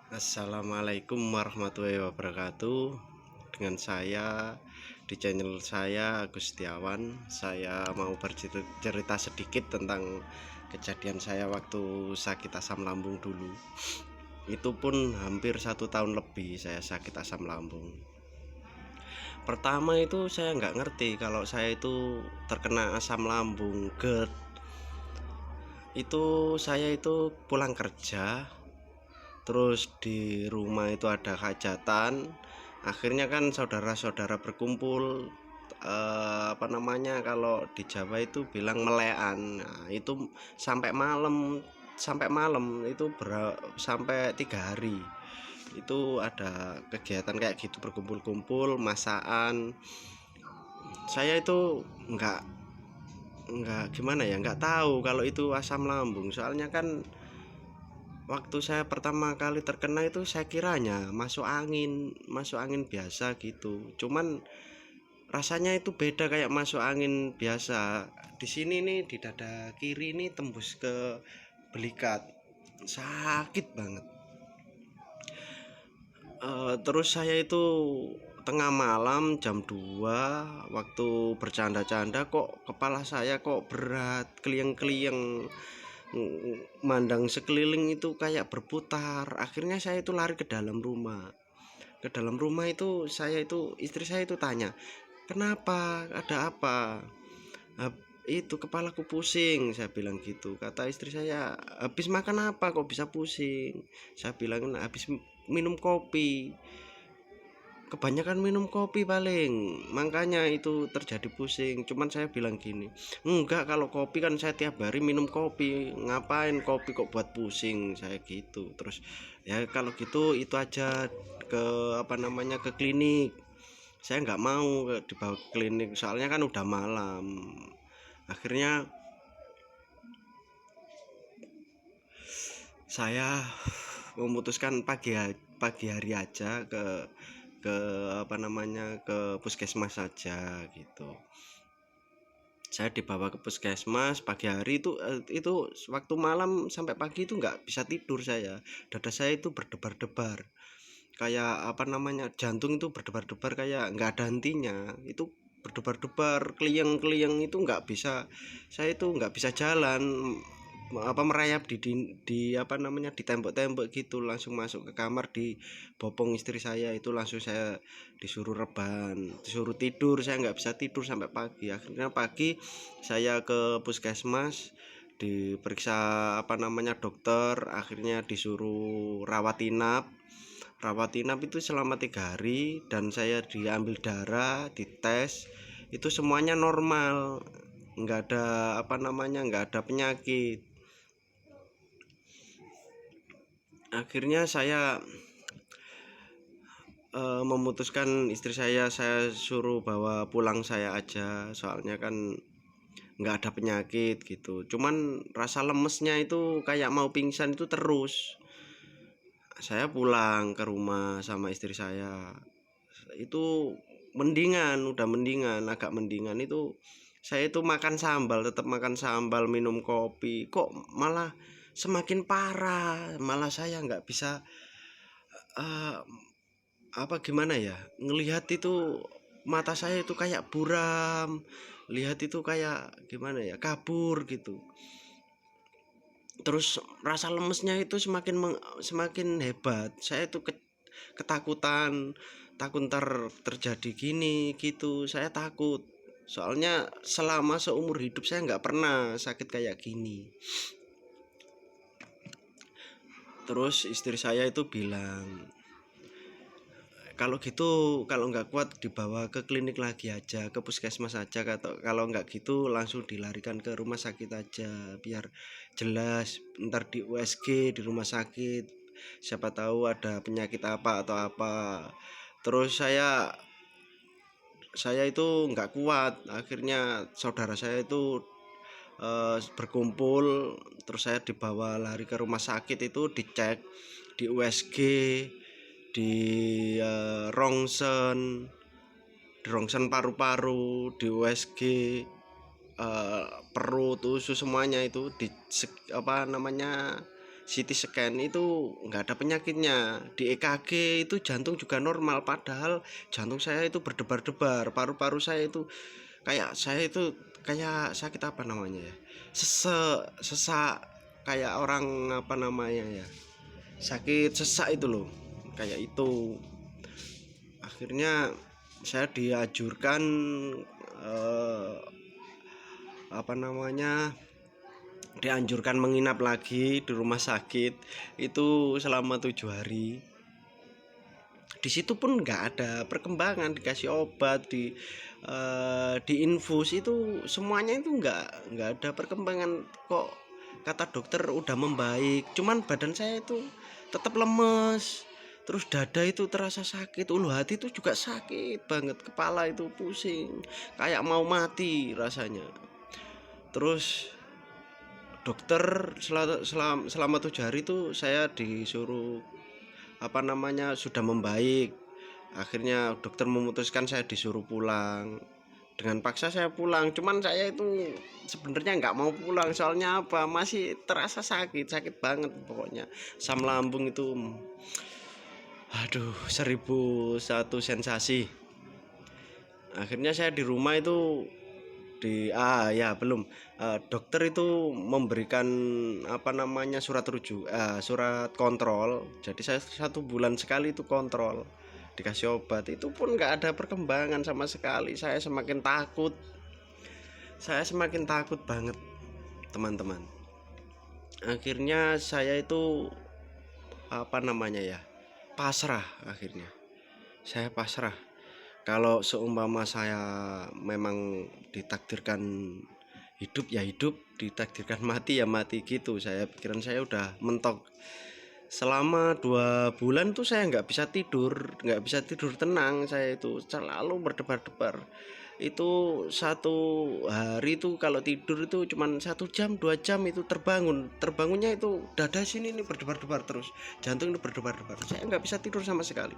Assalamualaikum warahmatullahi wabarakatuh. Dengan saya di channel saya Agus Setiawan, saya mau bercerita sedikit tentang kejadian saya waktu sakit asam lambung dulu. Itu pun hampir 1 tahun lebih saya sakit asam lambung. Pertama itu saya nggak ngerti kalau saya itu terkena asam lambung GERD. Itu saya itu pulang kerja, terus di rumah itu ada hajatan. Akhirnya kan saudara-saudara berkumpul, kalau di Jawa itu bilang melean. Nah, itu sampai malam itu sampai 3 hari itu ada kegiatan kayak gitu, berkumpul-kumpul masakan. Saya itu nggak gimana ya, nggak tahu kalau itu asam lambung. Soalnya kan waktu saya pertama kali terkena itu saya kiranya masuk angin biasa gitu. Cuman rasanya itu beda kayak masuk angin biasa. Di sini nih, di dada kiri ini tembus ke belikat. Sakit banget. Terus saya itu tengah malam jam 2 waktu bercanda-canda, kok kepala saya kok berat, klieng-klieng, mandang sekeliling itu kayak berputar. Akhirnya saya itu lari ke dalam rumah. Ke dalam rumah itu istri saya itu tanya, kenapa, ada apa? Itu kepalaku pusing, saya bilang gitu. Kata istri saya, habis makan apa kok bisa pusing? Saya bilang habis minum kopi, kebanyakan minum kopi paling, makanya itu terjadi pusing. Cuman saya bilang gini, enggak, kalau kopi kan saya tiap hari minum kopi, ngapain kopi kok buat pusing, saya gitu. Terus ya kalau gitu itu aja, ke ke klinik. Saya nggak mau dibawa ke klinik, soalnya kan udah malam. Akhirnya saya memutuskan pagi hari aja ke ke puskesmas saja gitu. Saya dibawa ke puskesmas pagi hari itu waktu malam sampai pagi itu nggak bisa tidur saya. Dada saya itu berdebar-debar, kayak jantung itu berdebar-debar kayak nggak ada hentinya. Itu berdebar-debar, klieng-klieng, itu nggak bisa, saya itu nggak bisa jalan, merayap di tembok-tembok gitu. Langsung masuk ke kamar, di bopong istri saya itu, langsung saya disuruh rebahan, disuruh tidur. Saya nggak bisa tidur sampai pagi. Akhirnya pagi saya ke puskesmas, diperiksa dokter. Akhirnya disuruh rawat inap itu selama 3 hari, dan saya diambil darah, dites, itu semuanya normal, nggak ada nggak ada penyakit. Akhirnya saya memutuskan istri saya suruh bawa pulang saya aja, soalnya kan nggak ada penyakit gitu. Cuman rasa lemesnya itu kayak mau pingsan itu terus. Saya pulang ke rumah sama istri saya, itu udah mendingan, agak mendingan. Itu saya itu makan sambal, tetap makan sambal, minum kopi, kok malah semakin parah. Malah saya nggak bisa, uh, gimana ya, ngelihat itu mata saya itu kayak buram, lihat itu kayak gimana ya, kabur gitu. Terus rasa lemesnya itu semakin hebat. Saya itu ketakutan, takut ntar terjadi gini gitu. Saya takut, soalnya selama seumur hidup saya nggak pernah sakit kayak gini. Terus istri saya itu bilang, kalau gitu, kalau nggak kuat dibawa ke klinik lagi aja, ke puskesmas aja. Kalau nggak gitu langsung dilarikan ke rumah sakit aja, biar jelas ntar di USG di rumah sakit, siapa tahu ada penyakit apa atau apa. Terus saya itu nggak kuat. Akhirnya saudara saya itu berkumpul, terus saya dibawa lari ke rumah sakit, itu dicek di USG, di rongsen paru-paru, di USG perut, usus, semuanya itu di CT scan itu nggak ada penyakitnya, di EKG itu jantung juga normal, padahal jantung saya itu berdebar-debar, paru-paru saya itu kayak sakit apa namanya ya, sesak, kayak orang apa namanya ya, sakit sesak itu loh, kayak itu. Akhirnya saya dianjurkan eh, apa namanya menginap lagi di rumah sakit itu selama 7 hari. Di situ pun nggak ada perkembangan, dikasih obat, di infus itu semuanya itu nggak ada perkembangan. Kok kata dokter udah membaik, cuman badan saya itu tetap lemes, terus dada itu terasa sakit, ulu hati itu juga sakit banget, kepala itu pusing kayak mau mati rasanya. Terus dokter selama 7 hari itu saya disuruh apa namanya sudah membaik. Akhirnya dokter memutuskan saya disuruh pulang. Dengan paksa saya pulang, cuman saya itu sebenarnya nggak mau pulang, soalnya apa, masih terasa sakit banget pokoknya. Asam lambung itu aduh 1001 sensasi. Akhirnya saya di rumah itu ya belum, dokter itu memberikan apa namanya surat kontrol. Jadi saya 1 bulan sekali itu kontrol, dikasih obat, itu pun nggak ada perkembangan sama sekali. Saya semakin takut banget, teman-teman. Akhirnya saya itu apa namanya ya, pasrah. Akhirnya saya pasrah. Kalau seumpama saya memang ditakdirkan hidup ya hidup, ditakdirkan mati ya mati gitu. Pikiran saya udah mentok. Selama 2 bulan tuh saya nggak bisa tidur tenang. Saya itu selalu berdebar-debar. Itu 1 hari itu kalau tidur itu cuman 1 jam 2 jam itu terbangunnya itu dada sini ini berdebar-debar terus, jantung ini berdebar-debar. Saya nggak bisa tidur sama sekali.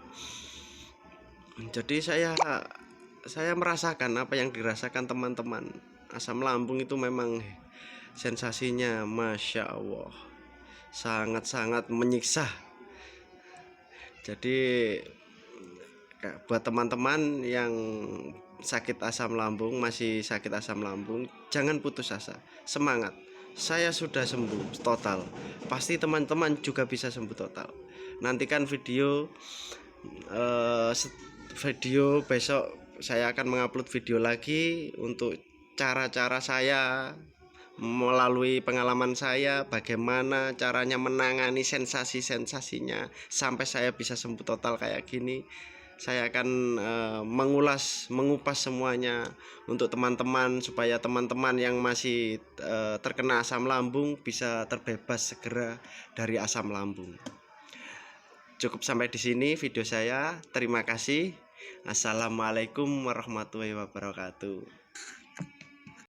Jadi saya merasakan apa yang dirasakan teman-teman. Asam lambung itu memang sensasinya Masya Allah sangat-sangat menyiksa. Jadi buat teman-teman yang masih sakit asam lambung, jangan putus asa, semangat. Saya sudah sembuh total, pasti teman-teman juga bisa sembuh total. Nantikan video besok, saya akan mengupload video lagi untuk cara-cara saya melalui pengalaman saya, bagaimana caranya menangani sensasi-sensasinya sampai saya bisa sembuh total kayak gini. Saya akan mengupas semuanya untuk teman-teman, supaya teman-teman yang masih terkena asam lambung bisa terbebas segera dari asam lambung. Cukup sampai di sini video saya. Terima kasih. Assalamualaikum warahmatullahi wabarakatuh.